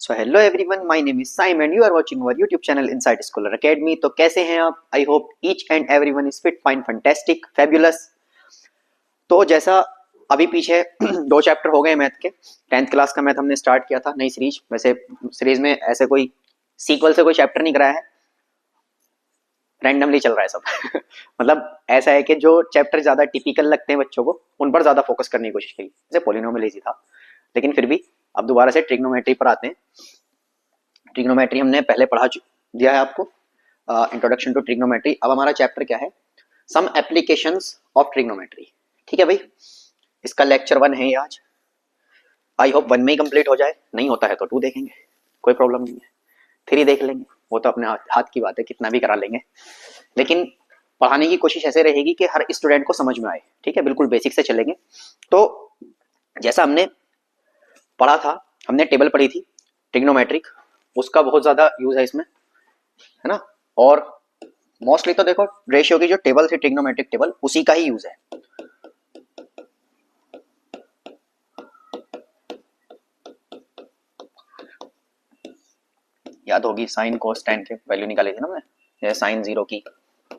So hello everyone, my name is Saim and you are watching our YouTube channel inside scholar academy. तो कैसे हैं आप? I hope each and everyone is fit, fine, fantastic, fabulous. तो जैसा अभी पीछे दो चैप्टर हो गए मैथ के। 10th क्लास का मैथ हमने स्टार्ट किया था, नई सीरीज। वैसे सीरीज में ऐसे कोई सीक्वल से कोई चैप्टर नहीं कराया है, रैंडमली चल रहा है सब। मतलब ऐसा है कि जो चैप्टर ज्यादा टिपिकल लगते हैं बच्चों को, उन पर ज्यादा फोकस करने की कोशिश की। जैसे पॉलिनोमियल इजी था, लेकिन फिर भी अब दोबारा से ट्रिग्नोमेट्री पर आते हैं। ट्रिग्नोमेट्री हमने पहले पढ़ा दिया है आपको, इंट्रोडक्शन टू ट्रिग्नोमेट्री। अब हमारा चैप्टर क्या है? Some applications of trigonometry. ठीक है भाई, इसका लेक्चर 1 है ये आज। आई होप 1 में ही कंप्लीट हो जाए, नहीं होता है तो 2 देखेंगे, कोई प्रॉब्लम नहीं है। 3 देख लेंगे, वो तो अपने हाथ की बात है, कितना भी करा लेंगे। लेकिन पढ़ाने की कोशिश ऐसे रहेगी कि हर स्टूडेंट को समझ में आए। ठीक है, बिल्कुल बेसिक से चलेंगे। तो जैसा हमने पढ़ा था, हमने टेबल पढ़ी थी ट्रिग्नोमेट्रिक, उसका बहुत ज्यादा यूज है इसमें, है ना। और मोस्टली तो देखो रेशियो की जो टेबल थी, ट्रिग्नोमेट्रिक टेबल, उसी का ही यूज है। याद होगी, साइन कोस टेन के वैल्यू निकाली थी ना मैं, जैसे साइन 0 की,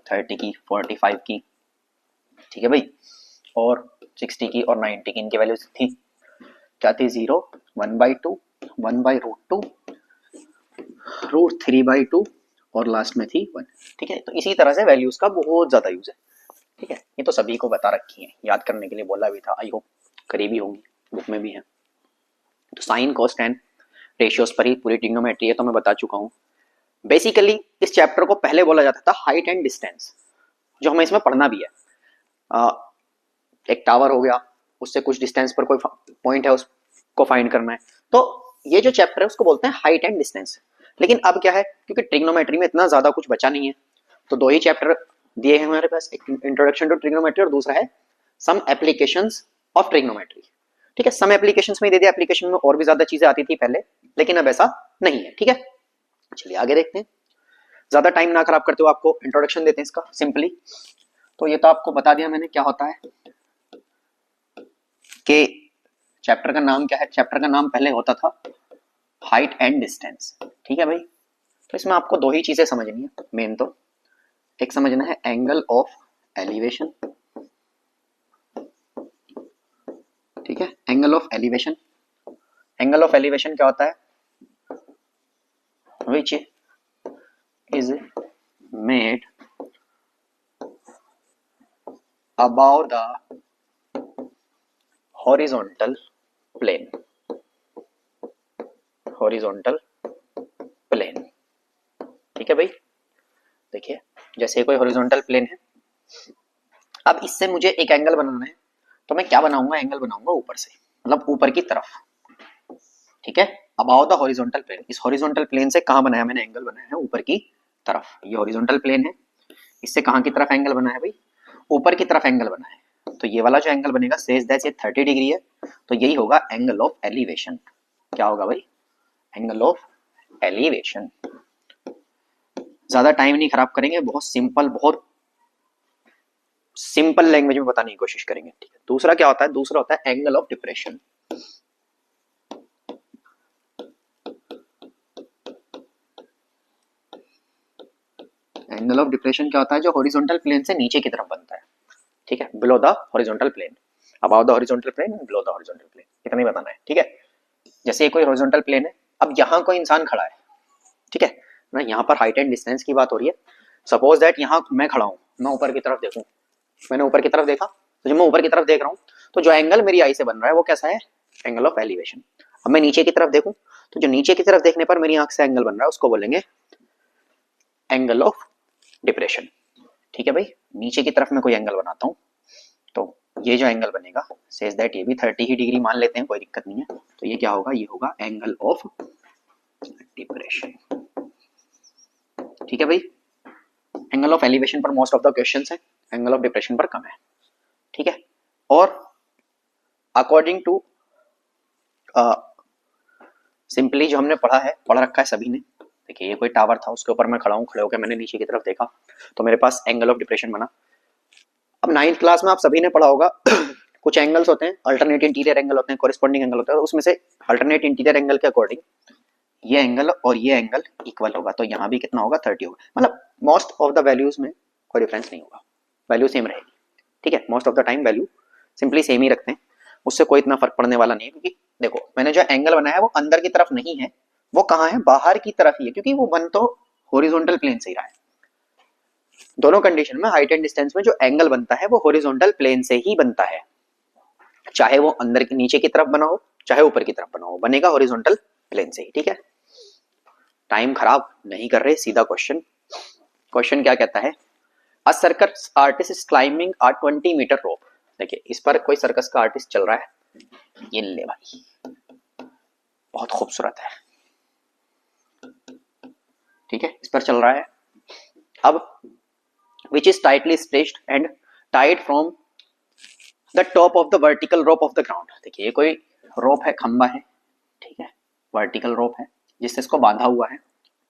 30 की, 45 की। ठीक है भाई, और 60 की और 90 की, इनकी वैल्यू थी क्या थी? 0, 1/2, 1/√2, √3/2 और लास्ट में थी 1। ठीक है, तो इसी तरह से वैल्यूज का बहुत ज्यादा यूज है। ठीक है, ये तो सभी को बता रखी है, याद करने के लिए बोला भी था। आई होप करीबी होंगी, बुक में भी है। तो साइन कोस टेन रेशियोज पर ही पूरी ट्रिग्नोमेट्री है, तो मैं बता चुका हूँ। बेसिकली इस चैप्टर को पहले बोला जाता था हाइट एंड डिस्टेंस, जो हमें इसमें पढ़ना भी है। एक टावर हो गया, उससे कुछ डिस्टेंस पर कोई पॉइंट है, उसको फाइंड करना है। तो ये जो चैप्टर है उसको बोलते हैं हाइट एंड डिस्टेंस। लेकिन अब क्या है, क्योंकि ट्रिग्नोमेट्री में इतना ज्यादा कुछ बचा नहीं है, तो 2 ही चैप्टर दिए हैं हमारे पास, एक इंट्रोडक्शन टू ट्रिग्नोमेट्री और दूसरा है सम एप्लीकेशंस ऑफ ट्रिग्नोमेट्री। ठीक है, सम एप्लीकेशंस में दे दिया, एप्लीकेशन में और भी ज्यादा चीजें आती थी पहले, लेकिन अब ऐसा नहीं है। ठीक है, चलिए आगे देखते हैं। ज्यादा टाइम ना खराब करते हुए आपको इंट्रोडक्शन देते हैं इसका सिंपली। तो ये तो आपको बता दिया मैंने क्या होता है, कि चैप्टर का नाम क्या है। चैप्टर का नाम पहले होता था हाइट एंड डिस्टेंस। ठीक है भाई, तो इसमें आपको 2 ही चीजें समझनी है मेन। तो एक समझना है एंगल ऑफ एलिवेशन। ठीक है, angle of elevation. Angle of elevation क्या होता है? Which is made above the horizontal plane, horizontal plane। ठीक है भाई, देखिए जैसे कोई हॉरिजॉन्टल प्लेन है, अब इससे मुझे एक एंगल बनाना है, तो मैं क्या बनाऊंगा? एंगल बनाऊंगा ऊपर से, मतलब ऊपर की तरफ। ठीक है, अबाउट द हॉरिजॉन्टल प्लेन। इस हॉरिजॉन्टल प्लेन से कहां बनाया मैंने? एंगल बनाया है ऊपर की तरफ। ये हॉरिजॉन्टल प्लेन है, इससे कहां की तरफ एंगल बना है भाई? ऊपर की तरफ एंगल बना है। तो ये वाला जो एंगल बनेगा, सेज दैट ये 30 डिग्री है, तो यही होगा एंगल ऑफ एलिवेशन। क्या होगा भाई? Angle of elevation. ज्यादा टाइम नहीं खराब करेंगे, बहुत सिंपल, बहुत सिंपल लैंग्वेज में बताने की कोशिश करेंगे। ठीक है, दूसरा क्या होता है? दूसरा होता है angle of depression. Angle of depression क्या होता है? जो हॉरिजॉन्टल प्लेन से नीचे की तरफ बनता है। ठीक है, below the horizontal plane, about the horizontal plane, below the horizontal plane, इतना ही बताना है। ठीक है, जैसे कोई हॉरिजॉन्टल प्लेन है, अब यहाँ कोई इंसान खड़ा है। ठीक है ना, यहाँ पर हाइट एंड डिस्टेंस की बात हो रही है। सपोज दैट यहाँ मैं खड़ा हूँ, मैं ऊपर की तरफ देखूं, मैंने ऊपर की तरफ देखा, तो जब मैं ऊपर की तरफ देख रहा हूँ, तो जो एंगल मेरी आई से बन रहा है वो कैसा है? Angle of elevation. अब मैं नीचे की तरफ देखूं, तो जो नीचे की तरफ देखने पर मेरी आंख से एंगल बन रहा है, उसको बोलेंगे एंगल ऑफ डिप्रेशन। ठीक है भाई, नीचे की तरफ मैं कोई एंगल बनाता हूँ, तो ये जो एंगल बनेगा, सेज दैट ये भी 30 ही डिग्री मान लेते हैं, कोई दिक्कत नहीं है। तो ये क्या होगा? ये होगा एंगल ऑफ डिप्रेशन। ठीक है भाई, एंगल ऑफ एलिवेशन पर मोस्ट ऑफ द क्वेश्चंस है, एंगल ऑफ डिप्रेशन पर कम है। ठीक है, और अकॉर्डिंग टू सिंपली जो हमने पढ़ा है, पढ़ रखा है सभी ने। देखिए ये कोई टावर था, उसके ऊपर मैं खड़ा हूँ, खड़े होकर मैंने नीचे की तरफ देखा, तो मेरे पास एंगल ऑफ डिप्रेशन बना। अब 9th क्लास में आप सभी ने पढ़ा होगा कुछ एंगल्स होते हैं, अल्टरनेट इंटीरियर एंगल होते हैं, कोरिस्पोंडिंग एंगल होता है, उसमें से अल्टरनेट इंटीरियर एंगल के अकॉर्डिंग ये एंगल और ये एंगल इक्वल होगा, तो यहाँ भी कितना होगा 30 होगा। मतलब मोस्ट ऑफ द वैल्यूज में कोई डिफरेंस नहीं होगा, वैल्यू सेम रहेगी। ठीक है, most of the time value simply same ही रखते हैं, उससे कोई इतना फर्क पड़ने वाला नहीं है। क्योंकि देखो मैंने जो एंगल बनाया है वो अंदर की तरफ नहीं है, वो कहाँ है, बाहर की तरफ ही है, क्योंकि वो बन तो हॉरिजॉन्टल प्लेन से ही रहा है। दोनों कंडीशन में हाइट एंड डिस्टेंस में जो एंगल बनता है वो हॉरिजॉन्टल प्लेन से ही बनता है, चाहे वो अंदर के नीचे की तरफ बना हो चाहे ऊपर की तरफ बना हो, बनेगा हॉरिजॉन्टल प्लेन से ही। ठीक है, टाइम खराब नहीं कर रहे, सीधा क्वेश्चन। क्वेश्चन क्या कहता है, a circus artist is climbing a 20 metre rope. देखिए इस पर कोई सर्कस का आर्टिस्ट चल रहा है, ये ले भाई बहुत खूबसूरत है, ठीक है, इस पर चल रहा है। अब which is tightly stretched and tied from the top of the vertical rope of the ground. देखिए ये कोई रोप है, खंबा है, ठीक है, वर्टिकल रोप है जिससे इसको बांधा हुआ है,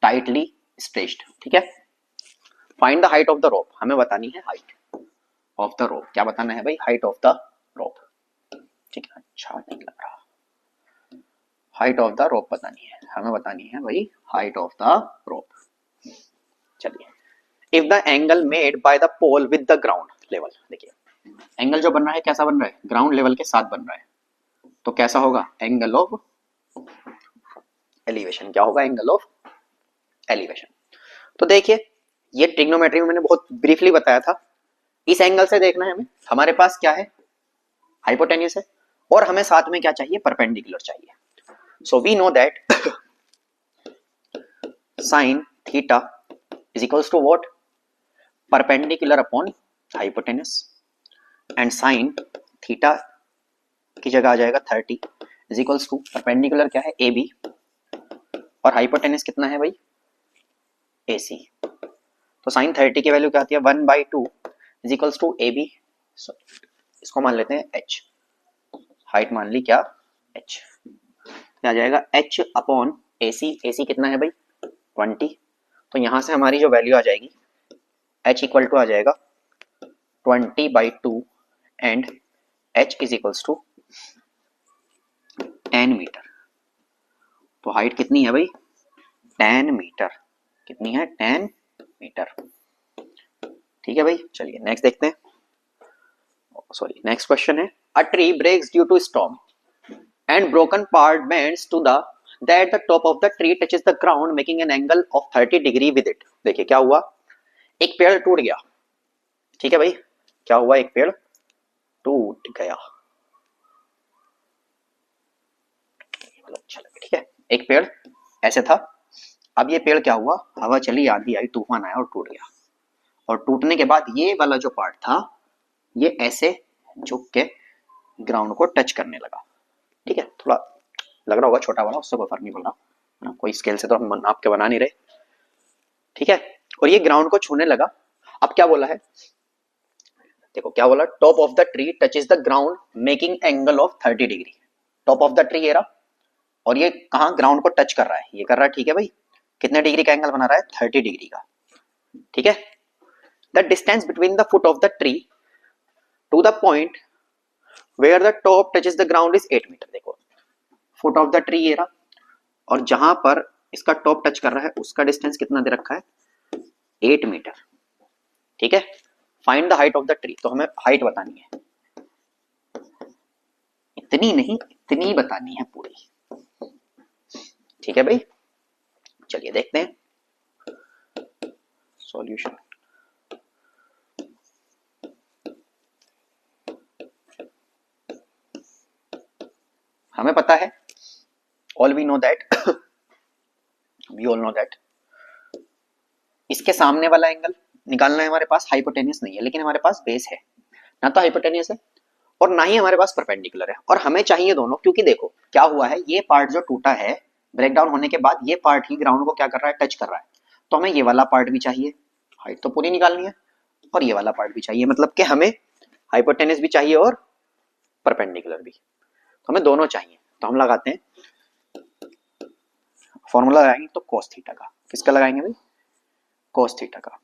टाइटली स्ट्रेच्ड। ठीक है, find the height of the रोप, हमें बतानी है हाइट ऑफ द रोप। क्या बताना है भाई, हाइट ऑफ द रोप। ठीक है, अच्छा नहीं लग रहा, हाइट ऑफ द रोप बतानी है, हमें बतानी है भाई हाइट ऑफ द रोप। चलिए, if the angle made by the pole with the ground level, देखिए एंगल जो बन रहा है कैसा बन रहा है, ग्राउंड लेवल के साथ बन रहा है, तो कैसा होगा, एंगल ऑफ एलिवेशन। क्या होगा, एंगल ऑफ एलिवेशन। तो देखिए ये ट्रिग्नोमेट्री में मैंने बहुत ब्रीफली बताया था, इस एंगल से देखना है हमें, हमारे पास क्या है, हाइपोटेन्यूस है, और हमें साथ में क्या चाहिए, परपेंडिकुलर चाहिए। So we know that sine theta is equals to what, perpendicular upon hypotenuse, and sine theta की जगह आ जाएगा 30 इज इक्वल्स टू, परपेंडिकुलर क्या है, ए बी, और हाइपोटेन्यूस कितना है भाई, ए सी। तो साइन 30 की वैल्यू क्या आती है, 1/2 is equals to A B, इसको मान लेते हैं h, हाइट मान ली क्या, h, क्या आ जाएगा h अपॉन ए सी, ए सी कितना है भाई 20, तो यहां से हमारी जो वैल्यू आ जाएगी h इक्वल टू आ जाएगा 20/2 and h is equals to 10 metre. तो हाइट कितनी है भाई 10 मीटर, कितनी है 10 मीटर। ठीक है भाई, चलिए नेक्स्ट देखते हैं, सॉरी नेक्स्ट क्वेश्चन है, a tree breaks due to storm and broken part bends to the that the top of the tree touches the ground making an angle of 30 degree with it. देखिए क्या हुआ, एक पेड़ टूट गया, ठीक है भाई, क्या हुआ, एक पेड़ टूट गया, अच्छा लगा, ठीक है, एक पेड़ ऐसे था, अब ये पेड़ क्या हुआ, हवा चली, आंधी आई, तूफान आया और टूट गया, और टूटने के बाद ये वाला जो पार्ट था ये ऐसे झुक के ग्राउंड को टच करने लगा। ठीक है, थोड़ा लग रहा होगा छोटा वाला, उससे कोई फर्क नहीं पड़ रहा, कोई स्केल से तो हम नाप के बना नहीं रहे। ठीक है, और ये ग्राउंड को छूने लगा। अब क्या बोला है, देखो क्या बोला, top of the tree touches the ground making angle of 30 degree. Top of the tree ये रहा, और ये कहाँ ग्राउंड को टच कर रहा है, ये कर रहा है, ठीक है भाई, कितने डिग्री का एंगल बना रहा है 30 डिग्री का। ठीक है, the distance between the foot of the tree to the point where the top touches the ground is 8 metre. देखो फुट ऑफ द ट्री ये रहा, और जहां पर इसका टॉप टच कर रहा है उसका डिस्टेंस कितना दे रखा है 8 मीटर। ठीक है, find the height of the tree, तो हमें हाइट बतानी है, इतनी नहीं इतनी बतानी है पूरी। ठीक है भाई, चलिए देखते हैं सॉल्यूशन। हमें पता है, all we know that, we all know that, इसके सामने वाला एंगल निकालना है हमारे पास, हाइपोटेन्यूस नहीं है लेकिन हमारे पास बेस है, ना तो हाइपोटेन्यूस है और ना ही हमारे पास परपेंडिकुलर है, और हमें चाहिए दोनों। क्योंकि देखो क्या हुआ है, ये पार्ट जो टूटा है ब्रेक डाउन होने के बाद, ये पार्ट ही ग्राउंड को क्या कर रहा है, टच कर रहा है, तो हमें ये वाला पार्ट भी चाहिए, हाइट तो पूरी निकालनी है, और ये वाला पार्ट भी चाहिए, मतलब कि हमें हाइपोटेन्यूस भी चाहिए और परपेंडिकुलर भी, तो हमें दोनों चाहिए। तो हम लगाते हैं फॉर्मूला, लगाएंगे तो cos थीटा का, किसका लगाएंगे भाई, cos थीटा का।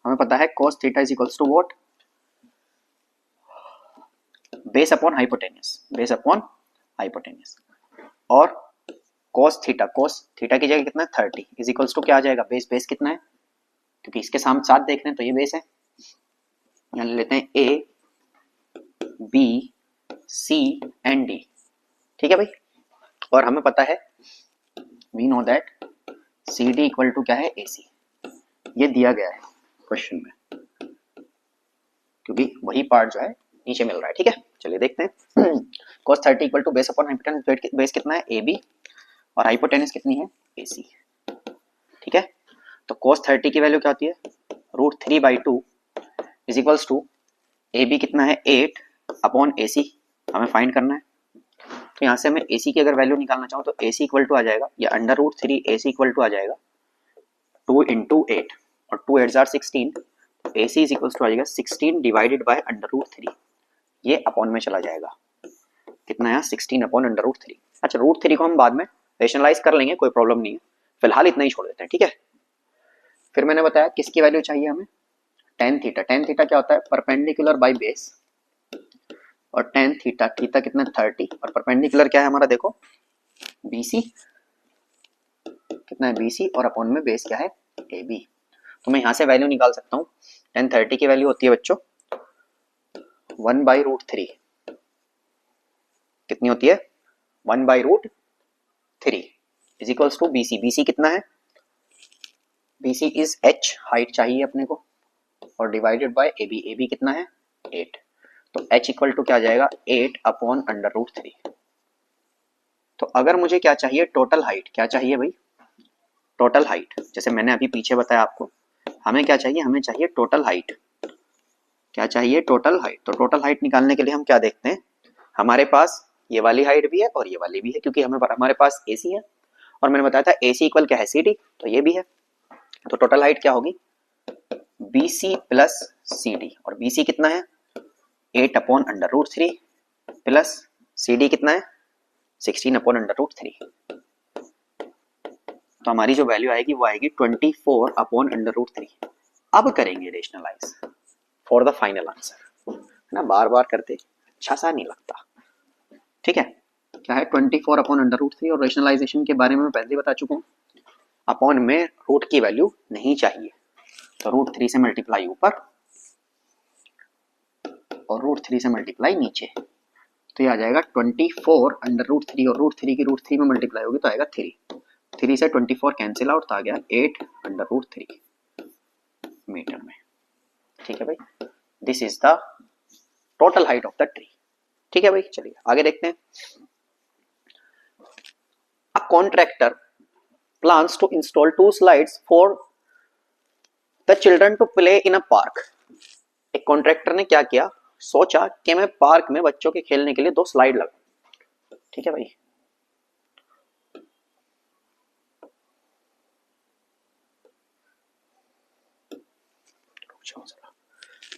हमें पता है cos theta is equals to what, base upon hypotenuse, base upon hypotenuse, और cos थीटा की जगह कितना है 30 इज इक्वल्स टू क्या आ जाएगा, बेस कितना है, क्योंकि इसके साथ साथ देख रहे हैं तो ये बेस है, यहाँ लेते हैं A B C and D, ठीक है भाई। और हमें पता है we know that C D equal to क्या है ए सी, ये दिया गया है क्वेश्चन में, क्योंकि वही पार्ट जो है नीचे मिल रहा है, ठीक है। चलिए देखते हैं cos 30 equal to base upon hypotenuse, base कितना है ए बी और हाइपोटेनस कितनी है ए सी, ठीक है। तो cos 30 की वैल्यू क्या होती है √3/2 is equals to A B कितना है 8 अपॉन ए सी, हमें फाइंड करना है। तो यहाँ से हमें ए सी की अगर वैल्यू निकालना चाहो तो ए सी इक्वल टू आ जाएगा, या √3 ए सी इक्वल टू आ जाएगा 2 × 8 और 2 8 = 16, A C is equals to आ जाएगा 16 डिवाइडेड बाय √3, ये अपॉन में चला जाएगा, कितना है 16 अपॉन √3। अच्छा √3 को हम बाद में रेशनलाइज कर लेंगे, कोई प्रॉब्लम नहीं है, फिलहाल इतना ही छोड़ देते हैं, ठीक है। फिर मैंने बताया किसकी वैल्यू चाहिए हमें, tan थीटा। tan थीटा क्या होता है परपेंडिकुलर बाय बेस, और tan थीटा थीटा कितना 30 और परपेंडिकुलर क्या है हमारा देखो BC, कितना है BC और अपॉन में बेस क्या है AB। तो मैं यहाँ से वैल्यू निकाल सकता हूँ, tan 30 की वैल्यू होती है बच्चों 1/√3, कितनी होती है 1/√3 is equals to BC। BC कितना है, BC इज H, हाइट चाहिए अपने को, और डिवाइडेड बाय AB, AB कितना है 8, तो H इक्वल टू क्या आ जाएगा 8 अपॉन √3। तो अगर मुझे क्या चाहिए टोटल हाइट, क्या चाहिए भाई टोटल हाइट, जैसे मैंने अभी पीछे बताया आपको, हमें क्या चाहिए, हमें चाहिए टोटल हाइट, क्या चाहिए टोटल हाइट। तो टोटल हाइट निकालने के लिए हम क्या देखते हैं, हमारे पास ये वाली हाइट भी है और ये वाली भी है, क्योंकि हमारे पास AC है और मैंने बताया था AC इक्वल क्या है CD, तो ये भी है। तो टोटल हाइट क्या होगी BC प्लस CD, और BC कितना है 8 अपॉन √3 प्लस CD कितना है 16 अपॉन √3। तो हमारी जो वैल्यू आएगी वो आएगी 24 अपॉन √3। अब करेंगे rationalise for the final answer, है ना, बार बार करते अच्छा सा नहीं लगता, ठीक है। क्या है 24 अपॉन √3, और रेशनलाइजेशन के बारे में मैं पहले बता चुका हूँ, अपॉन में रूट की वैल्यू नहीं चाहिए, तो √3 से मल्टीप्लाई ऊपर और √3 से मल्टीप्लाई नीचे, तो ये आ जाएगा 24 √3, और √3 की √3 में मल्टीप्लाई होगी तो आएगा 3 से 24 कैंसिल आउट, तो आ गया 8 √3 मीटर में, ठीक है भाई। This is the total height of the tree, ठीक है भाई। चलिए आगे देखते हैं। A contractor plans to install 2 slides for the children to play in a park। एक कॉन्ट्रैक्टर ने क्या किया, सोचा कि मैं पार्क में बच्चों के खेलने के लिए 2 स्लाइड लगाऊं, ठीक है भाई।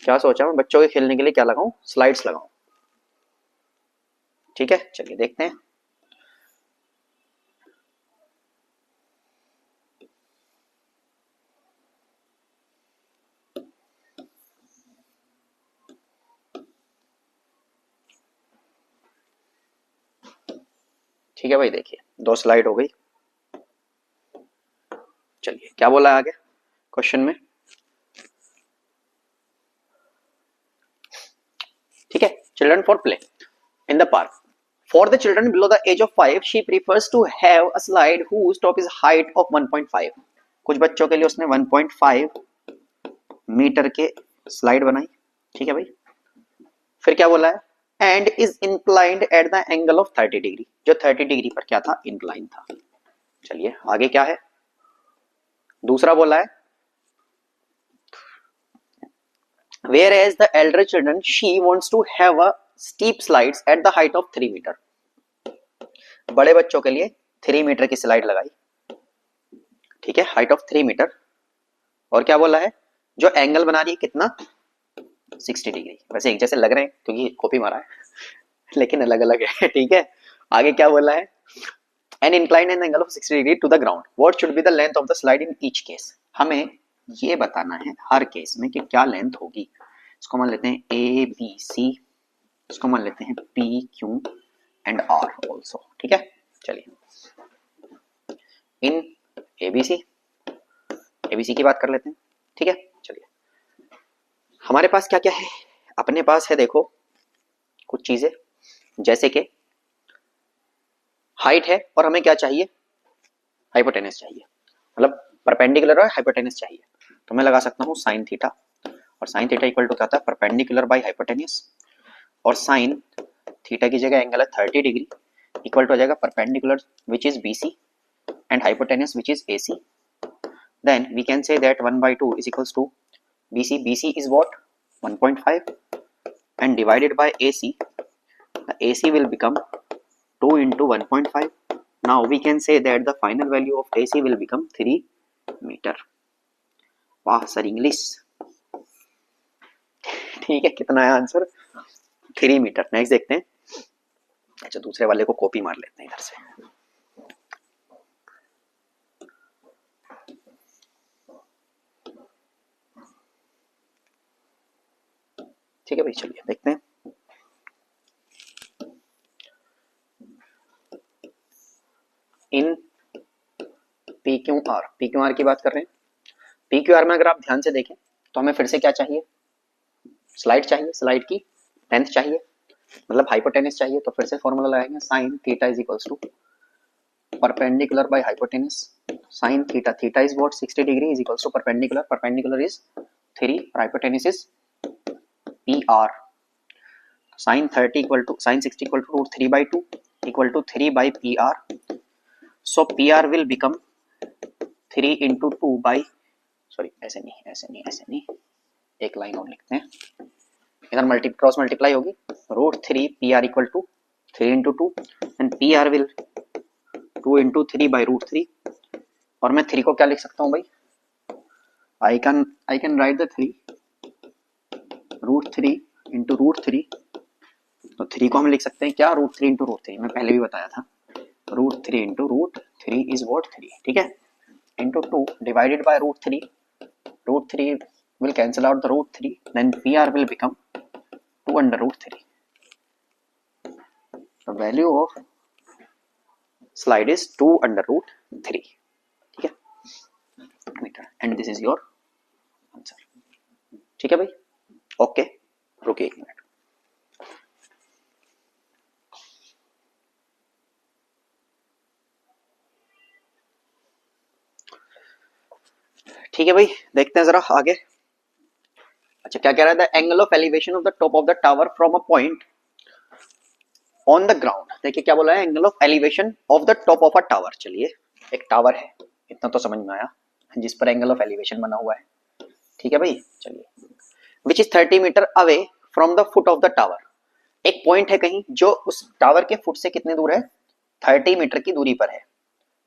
क्या सोचा मैं बच्चों के खेलने के लिए क्या लगाऊं, स्लाइड्स लगाऊं, ठीक है। चलिए देखते हैं। ठीक है भाई, देखिए 2 स्लाइड हो गई। चलिए क्या बोला है आगे क्वेश्चन में, ठीक है। Children for play in the park, for the children below the age of 5 she prefers to have a slide whose top is height of 1.5। कुछ बच्चों के लिए उसने 1.5 मीटर के स्लाइड बनाई, ठीक है भाई। फिर क्या बोला है, and is inclined at the angle of 30 degree, जो 30 डिग्री पर क्या था इंक्लाइन था। चलिए आगे क्या है, दूसरा बोला है whereas the elder children she wants to have a steep slides at the height of 3 metre. बड़े बच्चों के लिए 3 मीटर की स्लाइड लगाई, ठीक है, हाइट ऑफ 3 मीटर। और क्या बोला है, जो एंगल बना रही है कितना 60 डिग्री, वैसे एक जैसे लग रहे हैं क्योंकि कॉपी मारा है लेकिन अलग अलग है, ठीक है। आगे क्या बोला है, an incline an angle of 60 degree to the ground, what should be the length of the slide in each case. हमें ये बताना है हर केस में कि क्या लेंथ होगी। इसको मान लेते हैं ए बी सी, इसको मान लेते हैं P Q and R also, ठीक है। चलिए इन एबीसी, एबीसी की बात कर लेते हैं, ठीक है। चलिए हमारे पास क्या क्या है, अपने पास है देखो कुछ चीजें, जैसे कि हाइट है और हमें क्या चाहिए, हाइपोटेनस चाहिए, मतलब परपेंडिकुलर और हाइपोटेनस चाहिए। तो मैं लगा सकता हूँ साइन थीटा, और साइन थीटा इक्वल टू क्या होता है, परपेंडिकुलर बाई हाइपोटेनस, और साइन थीटा की जगह एंगल है 30 डिग्री, इक्वल टू हो जाएगा perpendicular which is BC and hypotenuse which is AC. Then we can say that 1/2 is equals to BC. BC is what? 1.5 and divided by AC. The AC will become 2 into 1.5. Now we can say that the final value of AC will become 3 meter. वाह sir English, ठीक है। कितना है answer, 3 metre. Next देखते हैं। अच्छा दूसरे वाले को कॉपी मार लेते हैं इधर से। ठीक है भाई, चलिए देखते हैं। इन पी क्यू आर की बात कर रहे हैं। पी क्यू आर में अगर आप ध्यान से देखें तो हमें फिर से क्या चाहिए, स्लाइड चाहिए, स्लाइड की लेंथ चाहिए, मतलब हाइपोटेनस चाहिए। तो फिर से फॉर्मूला लगाएंगे, sine theta is equals to perpendicular by hypotenuse, sine theta, theta is what 60 degree is equals to perpendicular, perpendicular is 3 और hypotenuse is P R. Sine 30 equal to sine 60 equal to root 3/2 equal to 3 by P R. So P R will become 3 into 2 by, sorry ऐसे नहीं ऐसे नहीं ऐसे नहीं, एक line और लिखते हैं, इधर क्रॉस मल्टीप्लाई होगी, root 3 P R equal to 3 into 2 and P R will 2 into 3 by root 3। और मैं 3 को क्या लिख सकता हूँ भाई, I can write the 3 root 3 into root 3। तो 3 को हम लिख सकते हैं क्या, रूट 3 इंटू रूट 3, मैं पहले भी बताया था, root 3 into root 3 is what 3, ठीक है, into 2 divided by root 3, root 3 will cancel out the root 3, then PR will become 2 under root 3. The value of slide is 2 under root 3, ठीक है metre, and this is your answer, ठीक है भाई। Okay रुकिए एक minute. ठीक है भाई, देखते हैं जरा आगे। अच्छा क्या कह रहा था, angle of elevation of the top of the tower from a point on the ground. देखिए क्या बोला है, angle of elevation of the top of a tower. चलिए एक टावर है, इतना तो समझ में आया, जिस पर एंगल ऑफ एलिवेशन बना हुआ है, ठीक है भाई। चलिए which is 30 metre away from the foot of the tower. एक पॉइंट है कहीं जो उस टावर के फुट से कितने दूर है, 30 मीटर की दूरी पर है,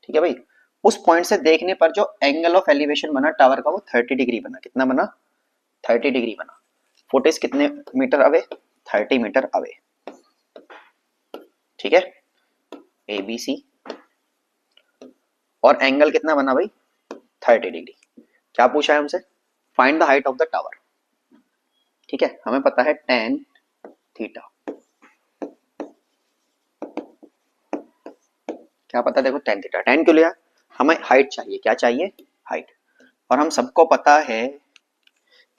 ठीक है भाई। उस पॉइंट से देखने पर जो एंगल ऑफ एलिवेशन बना टावर का वो 30 डिग्री बना। कितना बना, 30 डिग्री बना। फुट इज कितने मीटर अवे, 30 मीटर अवे, ठीक है। ए बी सी और एंगल कितना बना भाई, 30 डिग्री। क्या पूछा है हमसे, find the height of the tower, ठीक है। हमें पता है tan थीटा, क्या पता, देखो tan थीटा, tan क्यों लिया, हमें हाइट चाहिए, क्या चाहिए, हाइट। और हम सबको पता है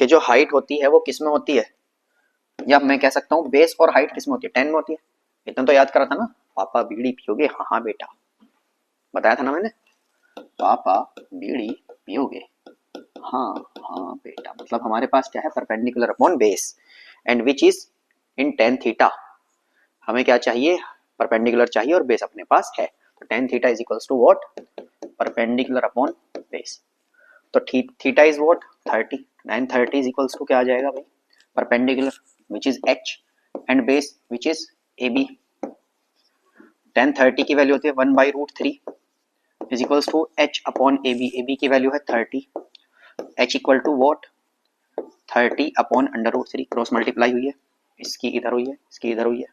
कि जो हाइट होती है वो किस में होती है, या मैं कह सकता हूँ बेस और हाइट किस में होती है, 10 में होती है। इतना तो याद करा था ना, पापा बीड़ी पियोगे, हाँ हाँ बेटा, बताया था ना मैंने, पापा बीड़ी पियोगे, हाँ हाँ बेटा। मतलब हमारे पास क्या है, perpendicular upon base and which is in tan theta. हमें क्या चाहिए, परपेंडिकुलर चाहिए और बेस अपने पास है। तो tan theta is equals to what, perpendicular upon base. तो theta is what 30, tan 30 is equals to क्या आ जाएगा भाई, perpendicular which is h and base which is AB। tan 30 की वैल्यू होती है 1/√3 is equals to h upon AB। AB की वैल्यू है 30, h equal to what 30 upon under, cross multiply हुई है, इसकी इधर हुई है, इसकी इधर हुई है।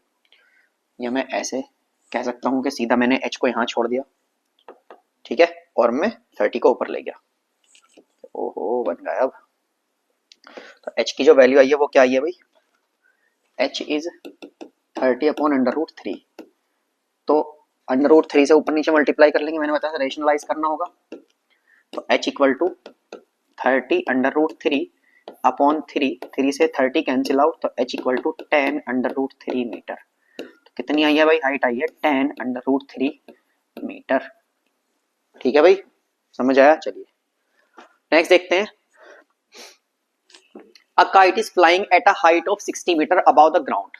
या मैं ऐसे कह सकता हूं कि सीधा मैंने h को यहां छोड़ दिया, ठीक है, और मैं 30 को ऊपर ले गया। ओहो बन गया अब। तो h की जो वैल्यू आई है वो क्या आई है भाई, h is 30 upon under root 3। तो अंडर रूट 3 से ऊपर नीचे मल्टीप्लाई कर लेंगे, मैंने बताया रेशनलाइज करना होगा। तो h equal to 30 under root 3 upon 3 से 30 कैंसिल आउट, तो h equal to 10 under root 3 metre. तो कितनी आई है भाई, हाइट आई है 10 अंडर रूट 3 मीटर। ठीक है भाई, समझ आया। चलिए नेक्स्ट देखते हैं। A kite is flying at a height of 60 metre above the ground.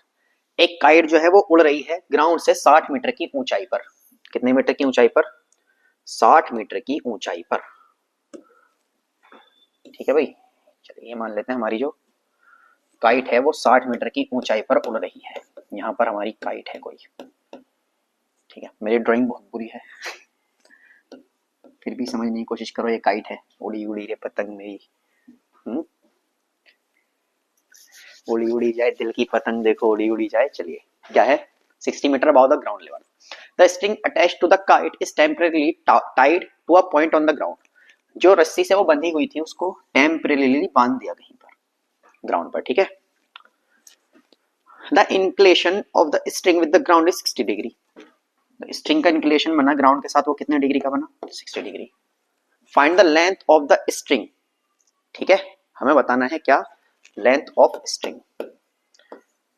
एक काइट जो है वो उड़ रही है ग्राउंड से 60 मीटर की ऊंचाई पर। कितने मीटर की ऊंचाई पर, 60 मीटर की ऊंचाई पर। ठीक है भाई, चलिए ये मान लेते हैं हमारी जो काइट है वो 60 मीटर की ऊंचाई पर उड़ रही है। यहाँ पर हमारी काइट है कोई, ठीक है। मेरी ड्राइंग बहुत बुरी है, फिर भी समझने की कोशिश करो। ये काइट है, उड़ी उड़ी रे पतंग मेरी, उड़ी उड़ी जाए दिल की पतंग, देखो उड़ी उड़ी जाए। चलिए क्या है, 60 metre above the ground level. The string attached to the kite is temporarily tied to a point on the ground. जो रस्सी से वो बंधी हुई थी उसको टेम्परेरीली बांध दिया कहीं पर ग्राउंड पर, ठीक है। The inclination of the string with the ground is 60 degree. String का इंक्लेशन बना ग्राउंड के साथ, वो कितने डिग्री का बना, 60 degree. Find the length of the string. ठीक है, हमें बताना है क्या, लेंथ ऑफ स्ट्रिंग,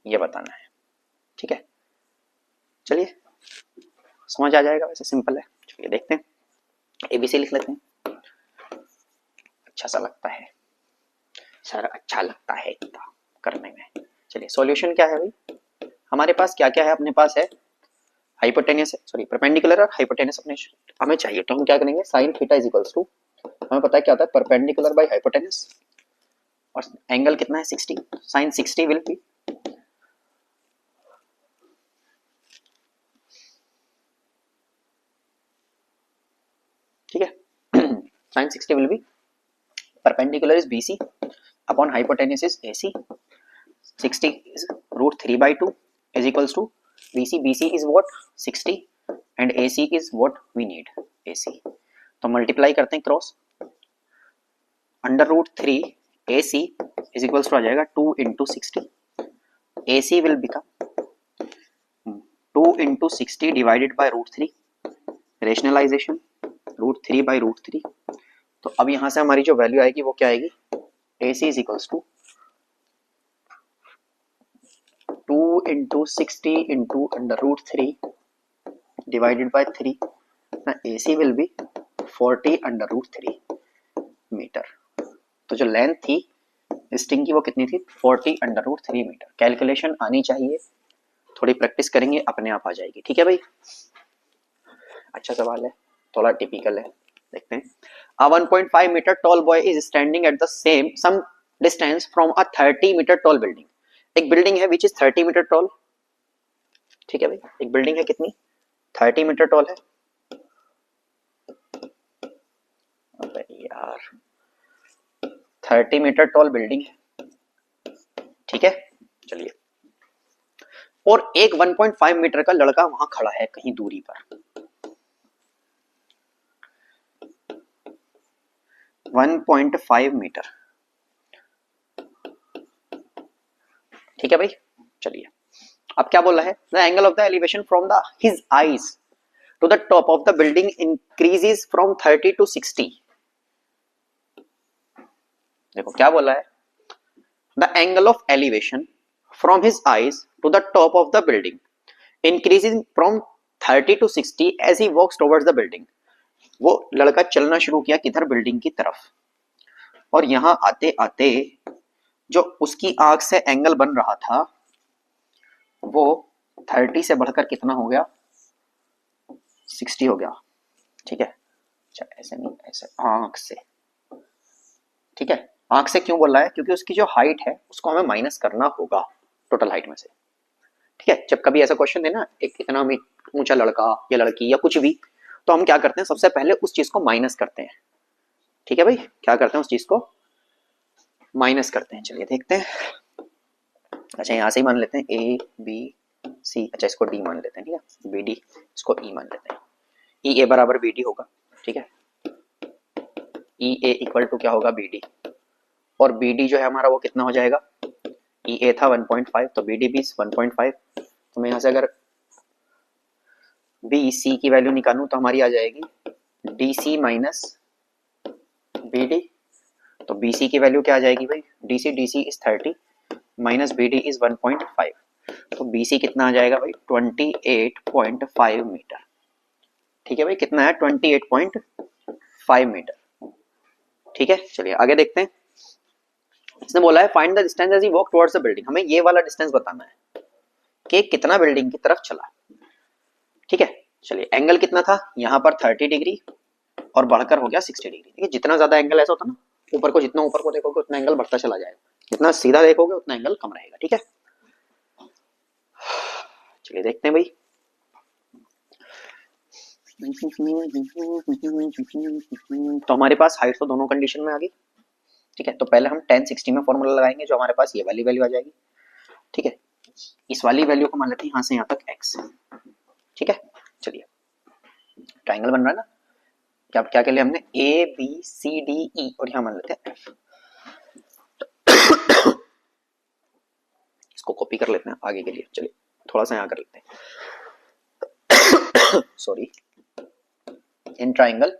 ये बताना है। ठीक है, चलिए समझ आ जाएगा, वैसे सिंपल है। चलिए देखते हैं, एबीसी लिख लेते हैं। अच्छा सा लगता है सर, अच्छा लगता है इतना करने में। चलिए सॉल्यूशन क्या है भाई, हमारे पास क्या क्या है, अपने पास है हाइपोटेनियस, सॉरी परपेंडिकुलर और हाइपोटेनियस अपने हमें चाहिए। तो हम क्या करेंगे, sine theta is equals to, हमें पता है क्या होता है, परपेंडिकुलर बाय हाइपोटेनियस, और एंगल कितना है 60, साइन 60 विल बी ठीक है sine 60 will be perpendicular is BC upon hypotenuse is AC. 60 is root 3 by 2 is equals to BC. BC is what, 60 and AC is what we need, AC. तो multiply करते हैं cross, under root 3 AC is equals to आ जाएगा 2 into 60. AC will become 2 into 60 divided by root 3. Rationalisation root 3 by root 3. तो अब यहां से हमारी जो वैल्यू आएगी वो क्या आएगी, AC is equals to 2 into 60 into under root 3 divided by 3. Now AC will be 40 under root 3 metre. तो जो लेंथ थी स्ट्रिंग की वो कितनी थी, 40 अंडर रूट 3 मीटर। कैलकुलेशन आनी चाहिए, थोड़ी प्रैक्टिस करेंगे अपने आप आ जाएगी। ठीक है भाई, अच्छा सवाल है, थोड़ा टिपिकल है, देखते हैं। A 1.5 meter tall boy is standing at the some distance from a 30 meter tall building. एक बिल्डिंग है which is 30 meter tall। ठीक है भाई, एक बिल्डिंग है कितनी, 30 मीटर टॉल है। अबे यार 30 मीटर टॉल बिल्डिंग है, ठीक है। चलिए, और एक 1.5 मीटर का लड़का वहां खड़ा है कहीं दूरी पर, 1.5 मीटर, ठीक है भाई। चलिए अब क्या बोला है, the angle of the elevation from the his eyes to the top of the building increases from 30 to 60। देखो क्या बोला है, the angle of elevation from his eyes to the top of the building increasing from 30 to 60 as he walks towards the building. वो लड़का चलना शुरू किया किधर, बिल्डिंग की तरफ, और यहां आते आते जो उसकी आंख से एंगल बन रहा था वो 30 से बढ़कर कितना हो गया, 60 हो गया। ठीक है, अच्छा ऐसे नहीं, ऐसे आंख से, ठीक है। आंख से क्यों बोल रहा है, क्योंकि उसकी जो हाइट है उसको हमें माइनस करना होगा टोटल हाइट में से। ठीक है, जब कभी ऐसा क्वेश्चन देना, एक इतना ऊंचा लड़का या लड़की या कुछ भी, तो हम क्या करते हैं, सबसे पहले उस चीज को माइनस करते हैं। ठीक है भाई, क्या करते हैं, उस चीज को माइनस करते हैं। चलिए देखते हैं। अच्छा यहां से ही मान लेते हैं ए बी सी, अच्छा इसको डी मान लेते हैं, ठीक है, बी डी, इसको ई मान लेते हैं। ई ए बराबर बी डी होगा, ठीक है। ई ए इक्वल टू क्या होगा, बी डी, और बी डी जो है हमारा वो कितना हो जाएगा, ई ए था 1.5, तो बी डी भी 1.5। तो मैं यहाँ से अगर बी सी की वैल्यू निकालूं तो हमारी आ जाएगी D C minus B D. तो बी सी की वैल्यू क्या आ जाएगी भाई, D C is 30 minus B D is 1.5। तो बी सी कितना आ जाएगा भाई 28.5 मीटर। ठीक है भाई, कितना है 28.5 मीटर। ठीक है, चलिए आगे देखते हैं। इसने बोला है find the distance as he walk towards the building. हमें ये वाला डिस्टेंस बताना है कि कितना बिल्डिंग की तरफ चला। ठीक है, चलिए एंगल कितना था यहाँ पर 30 डिग्री और बढ़कर हो गया 60 डिग्री। ठीक है, जितना ज्यादा एंगल ऐसा होता ना, ऊपर को जितना ऊपर को देखोगे उतना एंगल बढ़ता चला जाएगा, जितना सीधा देखोगे उतना एंगल कम रहेगा। ठीक है, चलिए देखते हैं भाई। तो हमारे पास हाइट तो दोनों कंडीशन में आ गई। ठीक है, तो पहले हम 1060 में फॉर्मूला लगाएंगे, जो हमारे पास ये वाली वैल्यू आ जाएगी। ठीक है, इस वाली वैल्यू को मान लेते हैं यहाँ से यहाँ तक x। ठीक है, चलिए ट्राइंगल बन रहा है ना, क्या क्या के लिए हमने ए बी सी डी ई और यहाँ मान लेते हैं f। इसको कॉपी कर लेते हैं आगे के लिए। चलिए थोड़ा सा यहाँ कर लेते हैं। Sorry, in triangle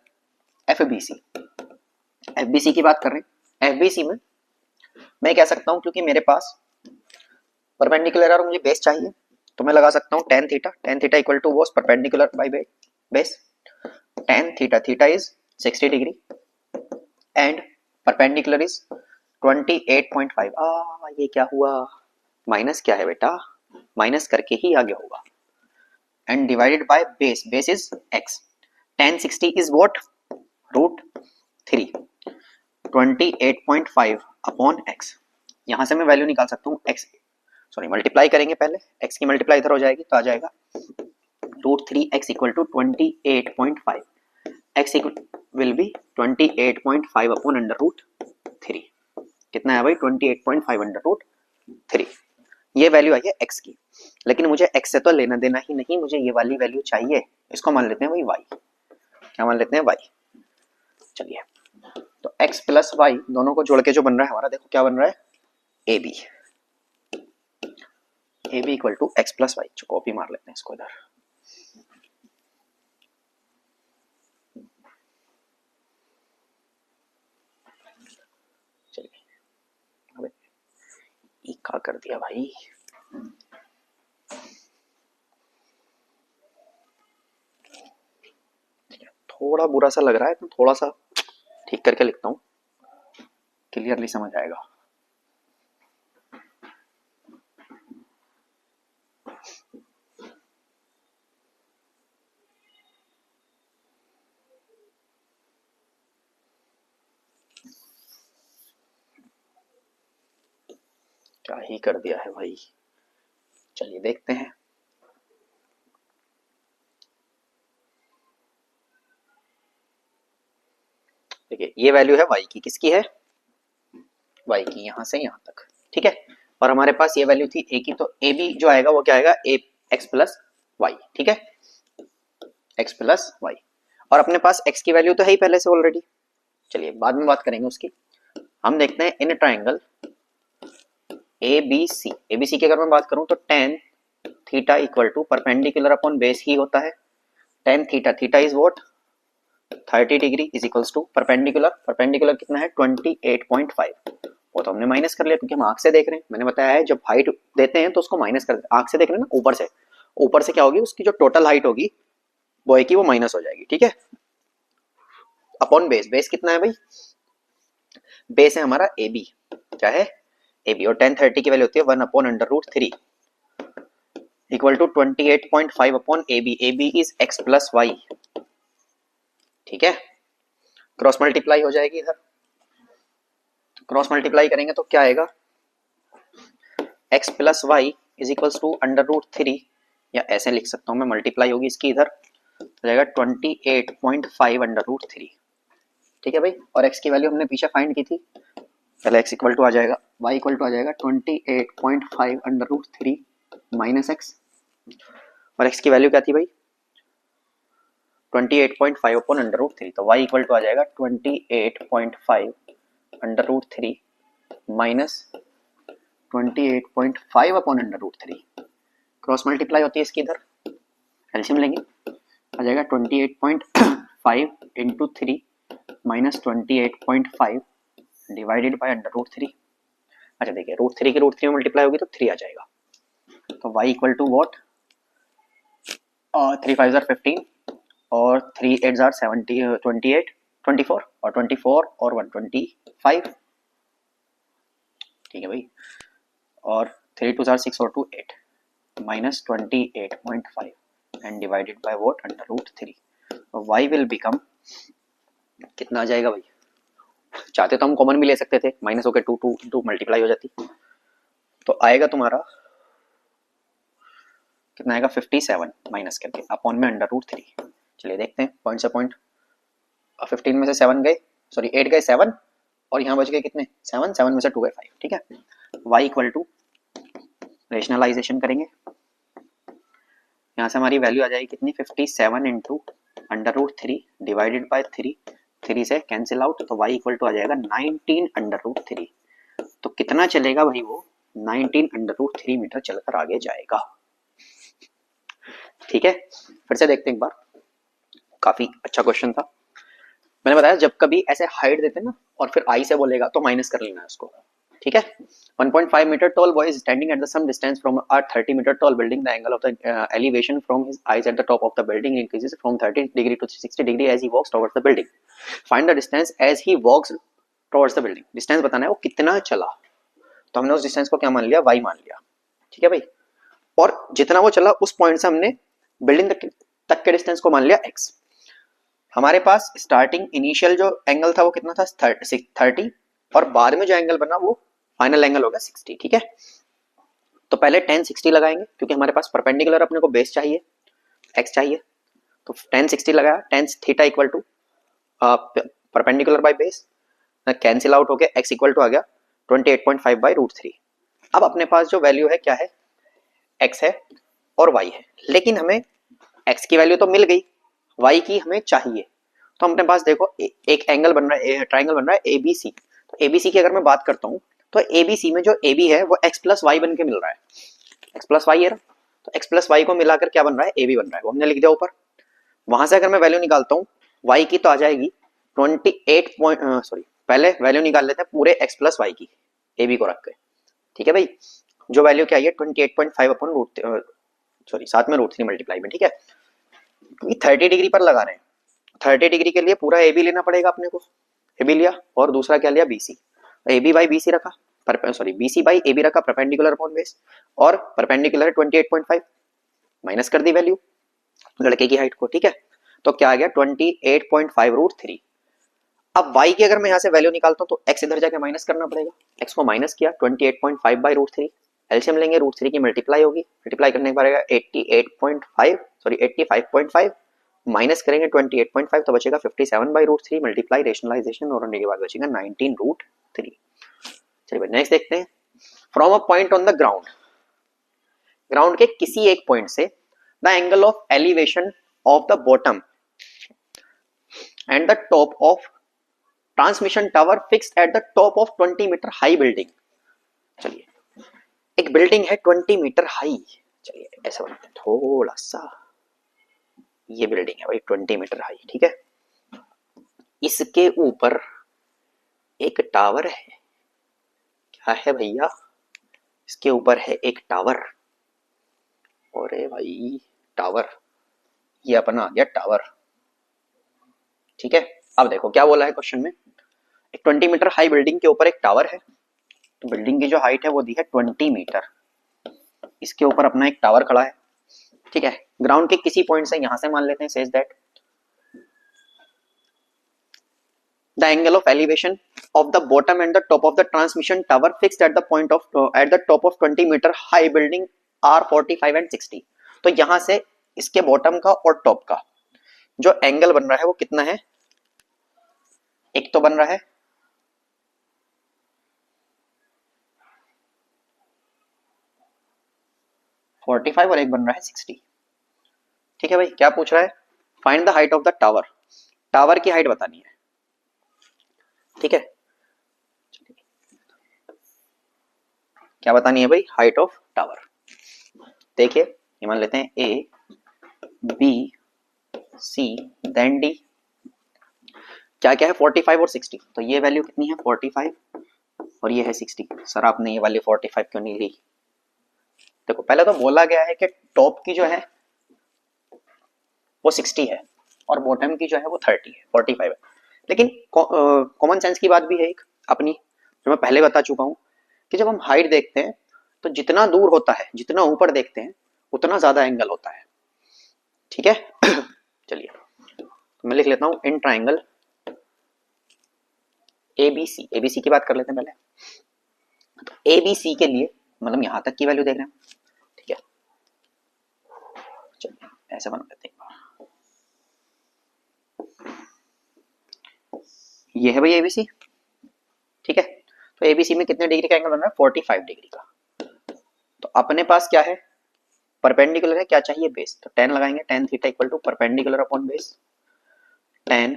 F B C की बात कर रहे हैं। एफ बी सी में मैं कह सकता हूँ, क्योंकि मेरे पास परपेंडिकुलर और मुझे बेस चाहिए, तो मैं लगा सकता हूँ tan theta equal to was perpendicular by base. Tan theta is 60 degree and perpendicular is 28.5। ये क्या हुआ, माइनस क्या है बेटा, माइनस करके ही आगे होगा। And divided by base is x। 1060 is what, √3। 28.5 upon x। यहां से मैं वैल्यू निकाल सकता हूँ x, सॉरी मल्टीप्लाई करेंगे पहले, x की मल्टीप्लाई इधर हो जाएगी तो आ जाएगा √3x equal to 28.5। x will be 28.5 upon √3। कितना है भाई 28.5 √3। ये वैल्यू आई है x की, लेकिन मुझे x से तो लेना देना ही नहीं, मुझे ये वाली वैल्यू चाहिए। इसको मान लेते हैं भाई y। क्या मान लेते हैं y। चलिए, तो x प्लस y दोनों को जोड़ के जो बन रहा है हमारा, देखो क्या बन रहा है ab। ab equal to x plus Y. Copy मार लेते हैं इसको इधर। चलिए, अबे ये क्या कर दिया भाई। थोड़ा बुरा सा लग रहा है तो थोड़ा सा ठीक करके लिखता हूँ, क्लियरली समझ आएगा। क्या ही कर दिया है भाई। चलिए देखते हैं। देखिए ये वैल्यू है y की, किसकी है, y की, यहां से यहां तक। ठीक है, और हमारे पास ये वैल्यू थी a की, तो a b जो आएगा वो क्या आएगा a x प्लस वाई। ठीक है, x प्लस वाई, और अपने पास x की वैल्यू तो है ही पहले से ऑलरेडी। चलिए बाद में बात करेंगे उसकी। हम देखते हैं इन ट्राइंगल ABC की अगर मैं बात करूं तो tan theta equal to perpendicular upon base ही होता है। Tan theta is what 30 degree is equals to perpendicular कितना है 28.5। वो तो हमने माइनस कर लिया क्योंकि हम आंख से देख रहे हैं। मैंने बताया है जब हाइट देते हैं तो उसको माइनस कर देते हैं। आंख से देख रहे हैं ना, ऊपर से क्या होगी, उसकी जो टोटल हाइट होगी बॉय की वो माइनस हो जाएगी। ठीक है, अपॉन बेस कितना है भाई, बेस है हमारा ए बी। क्या है ए बी, और 1030 की वैल्यू होती है 1 upon √3 equal to 28.5 upon A B is x plus Y. ठीक है, क्रॉस मल्टीप्लाई हो जाएगी इधर। क्रॉस मल्टीप्लाई करेंगे तो क्या आएगा, x plus Y is equals to √3, या ऐसे लिख सकता हूं मैं, मल्टीप्लाई होगी इसकी इधर हो जाएगा 28.5 √3। ठीक है भाई, और x की वैल्यू हमने पीछे फाइंड की थी, पहले x इक्वल टू आ जाएगा, y इक्वल टू आ जाएगा 28.5 √3 माइनस x, और x की वैल्यू क्या थी भाई 28.5 अपॉन √3। तो y इक्वल टू आ जाएगा 28.5 √3 माइनस 28.5 अपॉन √3। क्रॉस मल्टीप्लाई होती है इसकी, इधर एलसीएम लेंगे आ जाएगा 28.5 इंटू 3 माइनस 28.5 डिवाइडेड बाई √3। अच्छा देखिए √3 की √3 में मल्टीप्लाई होगी तो 3 आ जाएगा, तो y इक्वल टू वॉट, 3 5 15 और 3 8 70 28 24 और 24 और 125, ठीक है भाई, और 3 2 6 और 2 8 minus 28.5 and divided by what, √3। y will become कितना आ जाएगा भाई, चाहते तो हम कॉमन भी ले सकते थे, माइनस होकर 2 2 2 मल्टीप्लाई हो जाती, तो आएगा तुम्हारा कितना आएगा 57 माइनस करके अपॉन में √3। चलिए देखते हैं पॉइंट से पॉइंट, 15 में से 7 गए, सॉरी 8 गए 7 और यहाँ बच गए कितने 7, 7 में से 2 गए 5, ठीक है। y इक्वल टू रेशनलाइजेशन करेंगे, यहाँ से हमारी वैल्यू आ जाएगी कितनी 57 इंटू √3 डिवाइडेड बाय 3, 3 से कैंसिल आउट, तो y इक्वल टू आ जाएगा 19 √3। तो कितना चलेगा भाई, वो 19 √3 मीटर चलकर आगे जाएगा, ठीक है। फिर से देखते हैं एक बार, काफी अच्छा क्वेश्चन था। मैंने बताया जब कभी ऐसे हाइट देते हैं ना और फिर आई से बोलेगा तो माइनस कर लेना है उसको, ठीक है। 1.5 metre tall boy is standing at the some distance from a 30 meter tall building. The angle of the elevation from his eyes at the top of the building increases from 30 degree to 60 degree as he walks towards the building. Find the distance as he walks towards the building. Distance बताना है वो कितना चला, तो हमने उस distance को क्या मान लिया, y मान लिया, ठीक है भाई। और जितना वो चला उस पॉइंट से हमने बिल्डिंग तक के डिस्टेंस को मान लिया x। हमारे पास स्टार्टिंग इनिशियल जो एंगल था वो कितना था 30 और बाद में जो एंगल बना वो फाइनल एंगल होगा 60, ठीक है। तो पहले tan 60 लगाएंगे क्योंकि हमारे पास परपेंडिकुलर अपने को बेस चाहिए, x चाहिए, तो tan 60 लगाया, tan theta equal to perpendicular by base, cancel out हो गया, x इक्वल टू आ गया 28.5 बाई √3। अब अपने पास जो वैल्यू है क्या है, x है और y है, लेकिन हमें x की वैल्यू तो मिल गई, y की हमें चाहिए। तो हम अपने पास देखो एक एंगल बन रहा है, ट्राइंगल बन रहा है ABC, तो ABC की अगर मैं बात करता हूँ तो ABC में जो AB है वो x प्लस वाई बन के मिल रहा है, x प्लस वाई है, तो x प्लस वाई को मिलाकर क्या बन रहा है, AB बन रहा है, वो हमने लिख दिया ऊपर। वहां से अगर मैं वैल्यू निकालता हूँ y की तो आ जाएगी 28 सॉरी पहले वैल्यू निकाल लेते हैं पूरे x प्लस वाई की AB को रख के, ठीक है भाई। जो वैल्यू क्या है 28.5 अपॉन रूट, सॉरी साथ में √3 मल्टीप्लाई में, ठीक है। 30 डिग्री पर लगा रहे हैं, 30 डिग्री के लिए पूरा AB लेना पड़ेगा अपने को, AB लिया और दूसरा क्या लिया BC, AB बाई BC रखा, सॉरी BC बाई AB रखा परपेंडिकुलर अपॉन बेस, और परपेंडिकुलर 28.5 माइनस कर दी वैल्यू लड़के की हाइट को, ठीक है। तो क्या आ गया 28.5 √3। अब y की अगर मैं यहाँ से वैल्यू निकालता हूँ तो x इधर जाके माइनस करना पड़ेगा, x को माइनस किया 28.5 बाई √3, एलसीएम लेंगे √3 की मल्टीप्लाई होगी, मल्टीप्लाई करने के बाद 88.5 सॉरी 85.5 माइनस करेंगे 28.5 तो बचेगा 57 बाई √3 मल्टीप्लाई रेशनलाइजेशन और होने के बाद बचेगा 19 √3। चलिए भाई नेक्स्ट देखते हैं, from a point on the ground, ground के किसी एक पॉइंट से the angle of elevation of the bottom and the top of transmission tower fixed at the top of 20 metre high building. चलिए एक बिल्डिंग है 20 metre high, चलिए ऐसा बनाते हैं थोड़ा सा, ये बिल्डिंग है भाई 20 मीटर हाई, ठीक है। इसके ऊपर एक टावर है, क्या है भैया, इसके ऊपर है एक टावर, और भाई टावर, ये अपना आ गया टावर, ठीक है। अब देखो क्या बोला है क्वेश्चन में, एक 20 मीटर हाई बिल्डिंग के ऊपर एक टावर है, तो बिल्डिंग की जो हाइट है वो दी है 20 मीटर, इसके ऊपर अपना एक टावर खड़ा है, ठीक है। ग्राउंड के किसी पॉइंट से यहां से मान लेते हैं says that the angle of elevation of the bottom and the top of the transmission tower fixed at the point of at the top of 20 meter high building are 45 and 60। तो यहां से इसके बॉटम का और top का जो angle बन रहा है वो कितना है, एक तो बन रहा है 45 और एक बन रहा है 60, ठीक है भाई। क्या पूछ रहा है, find the height of the tower, tower की हाइट बतानी है, ठीक है। क्या बतानी है भाई, हाइट ऑफ टावर। देखिए ये मान लेते हैं A B C then D, क्या क्या है 45 और 60, तो ये वैल्यू कितनी है 45 और ये है 60। सर आपने ये वाली 45 क्यों नहीं ली? देखो पहले तो बोला गया है कि टॉप की जो है वो 60 है और बॉटम की जो है वो 30 है, 45 है, लेकिन कॉमन सेंस की बात भी है एक अपनी, जो मैं पहले बता चुका हूं कि जब हम हाइट देखते हैं तो जितना दूर होता है, जितना ऊपर देखते हैं उतना ज्यादा एंगल होता है, ठीक है। चलिए तो मैं लिख लेता हूं इन ट्राइंगल एबीसी, एबीसी की बात कर लेते हैं पहले। तो एबीसी के लिए मतलब यहां तक की वैल्यू देख रहे हैं, ठीक है। चलिए ऐसे बना लेते हैं, ये है भाई एबीसी, ठीक है। तो एबीसी में कितने डिग्री का एंगल बन रहा है 45 डिग्री का। तो अपने पास क्या है परपेंडिकुलर है, क्या चाहिए बेस, तो 10 लगाएंगे, tan theta equal to perpendicular upon base, tan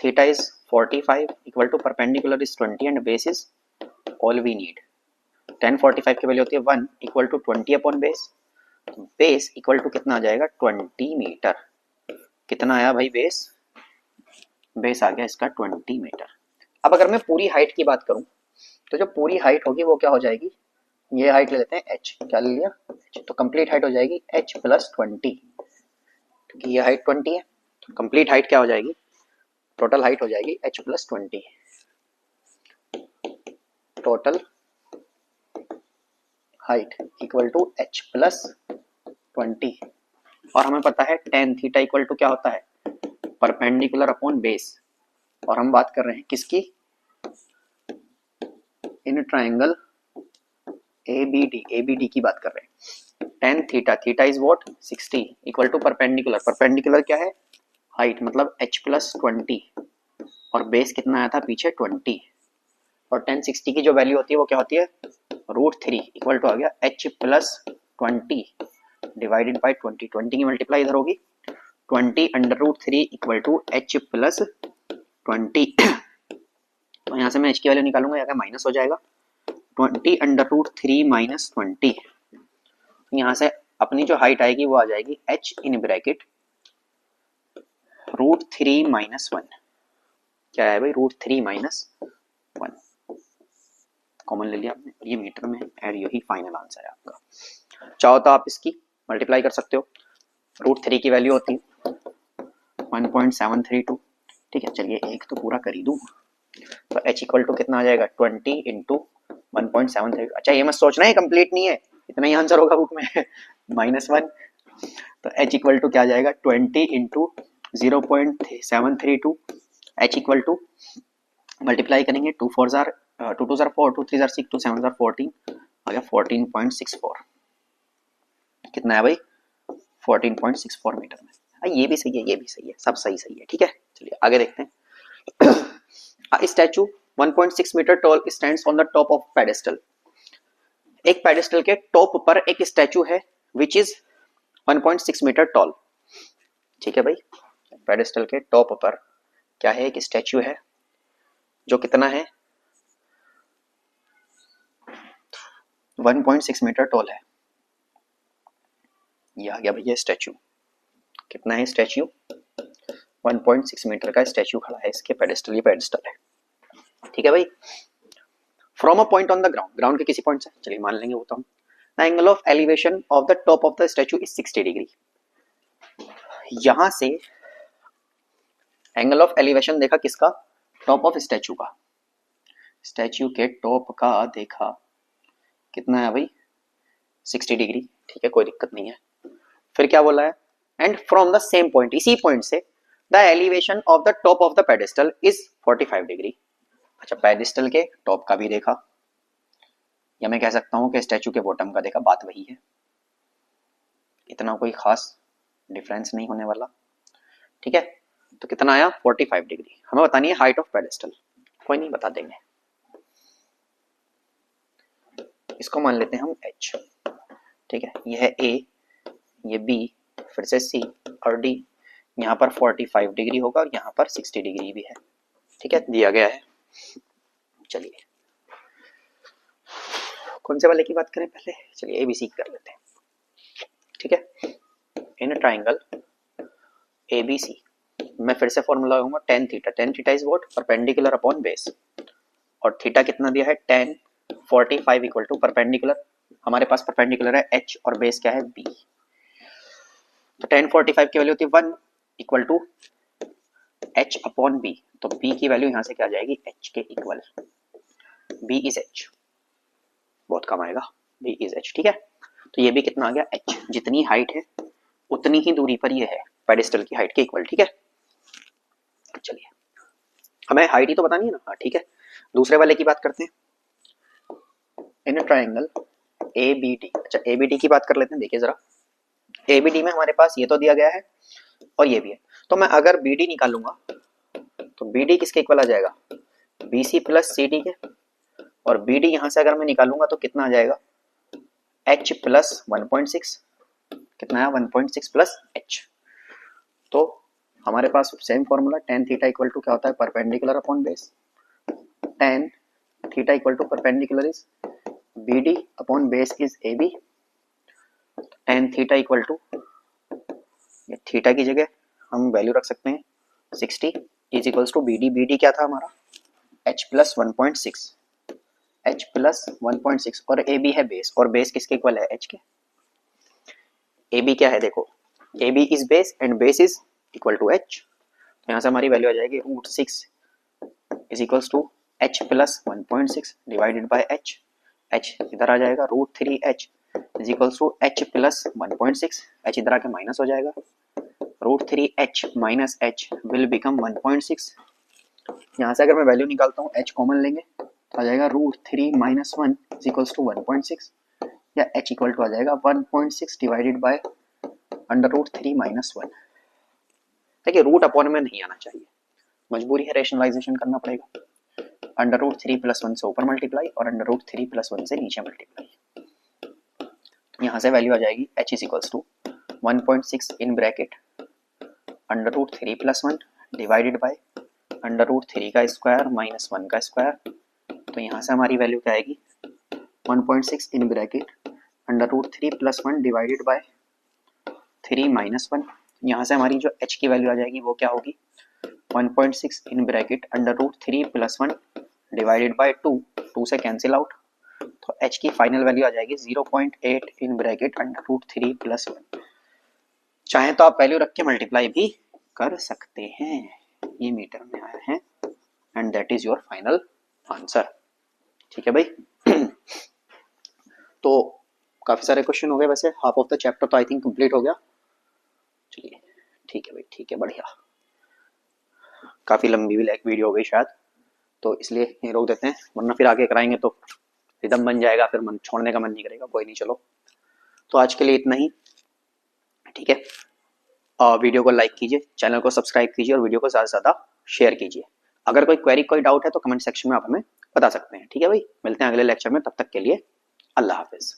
theta is 45 equal to perpendicular is 20 and base is all we need. tan 45 की वैल्यू होती है 1 equal to 20 upon base, base equal to कितना आ जाएगा 20 मीटर। कितना आया भाई बेस, बेस आ गया इसका 20 मीटर। अब अगर मैं पूरी हाइट की बात करूं तो जो पूरी हाइट होगी वो क्या हो जाएगी, ये हाइट ले लेते हैं h, क्या ले लिया h, तो कंप्लीट हाइट हो जाएगी h प्लस 20, क्योंकि ये हाइट 20 है तो कंप्लीट हाइट क्या हो जाएगी, टोटल हाइट हो जाएगी h plus 20, total height equal to h plus 20। और हमें पता है tan थीटा इक्वल टू क्या होता है परपेंडिकुलर अपॉन बेस, और हम बात कर रहे हैं किसकी, इन ट्राइंगल एबीडी, एबीडी की बात कर रहे हैं। tan theta, theta is what 60 equal to perpendicular, perpendicular क्या है हाइट मतलब h प्लस 20 और बेस कितना आया था पीछे 20, और tan 60 की जो वैल्यू होती है वो क्या होती है √3 इक्वल टू आ गया h प्लस 20 डिवाइडेड बाई 20, 20 की मल्टीप्लाई इधर होगी 20 √3 इक्वल टू h प्लस 20। तो यहाँ से मैं h की वैल्यू निकालूंगा, यहाँ माइनस हो जाएगा 20 √3 माइनस 20, यहाँ से अपनी जो हाइट आएगी वो आ जाएगी h इन ब्रैकेट √3 माइनस 1, क्या है भाई √3 माइनस 1, कॉमन ले लिया आपने, ये मीटर में और यही फाइनल आंसर है आपका। चाहो तो आप इसकी मल्टीप्लाई कर सकते हो, √3 की वैल्यू होती है 1.732, ठीक है। चलिए एक तो पूरा कर ही दूं, तो h इक्वल टू कितना आ जाएगा 20 इंटू 1.73। अच्छा ये मत सोचना है कंप्लीट नहीं है, इतना ही आंसर होगा बुक में -1, तो h इक्वल टू क्या आ जाएगा 20 into 0.732, h equal to multiply करेंगे 2 4 जार 2 2 जार 4, 2 3 जार 6, 2 7 जार 14, आ गया 14.64, कितना है भाई 14.64 मीटर में। ये भी सही है, ये भी सही है, सब सही सही है, ठीक है। चलिए आगे देखते हैं। Statue 1.6 metre tall stands on the top of pedestal, एक पेडेस्टल के टॉप पर एक स्टैचू है विच इज 1.6 मीटर टॉल, ठीक है भाई। पेडेस्टल के टॉप पर क्या है, एक स्टैचू है जो कितना है 1.6 मीटर टॉल है। ये आ गया भैया स्टैचू, कितना है स्टैचू 1.6 मीटर का स्टैचू खड़ा है इसके पेडेस्टल, ये पेडेस्टल है, ठीक है भाई। From a point on the ground, ground के किसी पॉइंट से, चलिए मान लेंगे वो तो हम, the angle of elevation of the top of the statue is 60 degree. यहां से एंगल ऑफ एलिवेशन देखा किसका, टॉप ऑफ स्टैचू का, स्टैचू के टॉप का देखा कितना है भाई 60 डिग्री, ठीक है कोई दिक्कत नहीं है। फिर क्या बोला है, and from the same point, इसी पॉइंट से the elevation of the top of the pedestal is 45 degree. अच्छा पेडेस्टल के टॉप का भी देखा, या मैं कह सकता हूं कि स्टैचू के बॉटम का देखा, बात वही है, इतना कोई खास डिफरेंस नहीं होने वाला, ठीक है। तो कितना आया 45 डिग्री, हमें बतानी है हाइट ऑफ पेडेस्टल, कोई नहीं बता देंगे, इसको मान लेते हैं हम h, ठीक है। ये है a, ये b, फिर से c और d, यहाँ पर 45 डिग्री होगा और यहाँ पर 60 डिग्री भी है, ठीक है दिया गया है। चलिए कौन से वाले की बात करें पहले, चलिए एबीसी कर लेते हैं, ठीक है। इन ट्राइंगल ए बी सी, मैं फिर से फॉर्मूला लगाऊंगा tan theta, ten theta is what, perpendicular upon base, और थीटा कितना दिया है टेन 45 इक्वल टू परपेंडिकुलर, हमारे पास परपेंडिकुलर है एच और बेस क्या है बी, तो टेन 45 की वैल्यू होती है 1 equal to H upon B, तो बी की वैल्यू यहां से क्या आ जाएगी एच के इक्वल, बी इज एच, बहुत कम आएगा, बी इज एच, ठीक है। तो ये भी कितना आ गया एच, जितनी हाइट है उतनी ही दूरी पर ये है पेडिस्टल की हाइट के इक्वल, ठीक है। चलिए हमें हाइट ही तो बतानी है ना, हाँ ठीक है। दूसरे वाले की बात करते हैं, in a triangle A B D, अच्छा ए बी डी की बात कर लेते हैं। देखिए जरा ए बी डी में हमारे पास ये तो दिया गया है और ये भी है, तो मैं अगर बी डी निकालूंगा तो बी डी किसके इक्वल आ जाएगा, B C plus C D के, और बी डी यहां से अगर मैं निकालूंगा तो कितना आ जाएगा एच प्लस 1.6, कितना है 1.6 प्लस एच, तो हमारे पास same formula tan theta equal to क्या होता है perpendicular upon base, tan theta equal to perpendicular is B D upon base is A B, tan theta equal to, theta की जगह हम वैल्यू रख सकते हैं 60 is equals to B D, B D क्या था हमारा एच प्लस 1.6, एच प्लस 1.6, और ए बी है बेस, और बेस किसके इक्वल है एच के, ए बी क्या है देखो, A B is base and base is equal to H, तो यहाँ से हमारी वैल्यू आ जाएगी root 6 is equals to H plus 1.6 divided by H, H इधर आ जाएगा root 3 H is equals to H plus 1.6, H इधर आके माइनस हो जाएगा, root 3 H minus H will become 1.6, यहाँ से अगर मैं वैल्यू निकालता हूँ एच कॉमन लेंगे तो आ जाएगा root 3 minus 1 is equals to 1.6, या एच इक्वल टू आ जाएगा 1.6 divided by under root 3 minus 1। देखिए रूट अपॉन में नहीं आना चाहिए, मजबूरी है, रेशनलाइजेशन करना पड़ेगा, अंडर रूट 3 प्लस 1 से ऊपर मल्टीप्लाई और अंडर रूट 3 प्लस 1 से नीचे मल्टीप्लाई, यहाँ से वैल्यू आ जाएगी H is equals to 1.6 in bracket under root 3 plus 1 divided by under root 3 का स्क्वायर माइनस 1 का स्क्वायर, तो यहाँ से हमारी वैल्यू क्या आएगी 1.6 in bracket under root 3 plus 1 divided by 3 minus 1, यहाँ से हमारी जो h की वैल्यू आ जाएगी वो क्या होगी 1.6 in bracket under root 3 plus 1 divided by 2, 2 से कैंसिल आउट, तो h की फाइनल वैल्यू आ जाएगी 0.8 in bracket under root 3 plus 1, चाहे तो आप वैल्यू रख के मल्टीप्लाई भी कर सकते हैं, ये मीटर में आया है and that is your final answer, ठीक है भाई। तो काफी सारे क्वेश्चन हो गए, वैसे हाफ ऑफ द चैप्टर तो आई थिंक कंप्लीट हो गया, चलिए ठीक है भाई, ठीक है बढ़िया, काफी लंबी भी लाइक वीडियो हो गई शायद, तो इसलिए ये रोक देते हैं, वरना फिर आगे कराएंगे तो रिदम बन जाएगा, फिर मन छोड़ने का मन नहीं करेगा, कोई नहीं चलो, तो आज के लिए इतना ही, ठीक है। वीडियो को लाइक कीजिए, चैनल को सब्सक्राइब कीजिए और वीडियो को ज़्यादा से ज़्यादा शेयर कीजिए, अगर कोई क्वेरी कोई डाउट है तो कमेंट सेक्शन में आप हमें बता सकते हैं, ठीक है भाई। मिलते हैं अगले लेक्चर में, तब तक के लिए अल्लाह हाफिज़।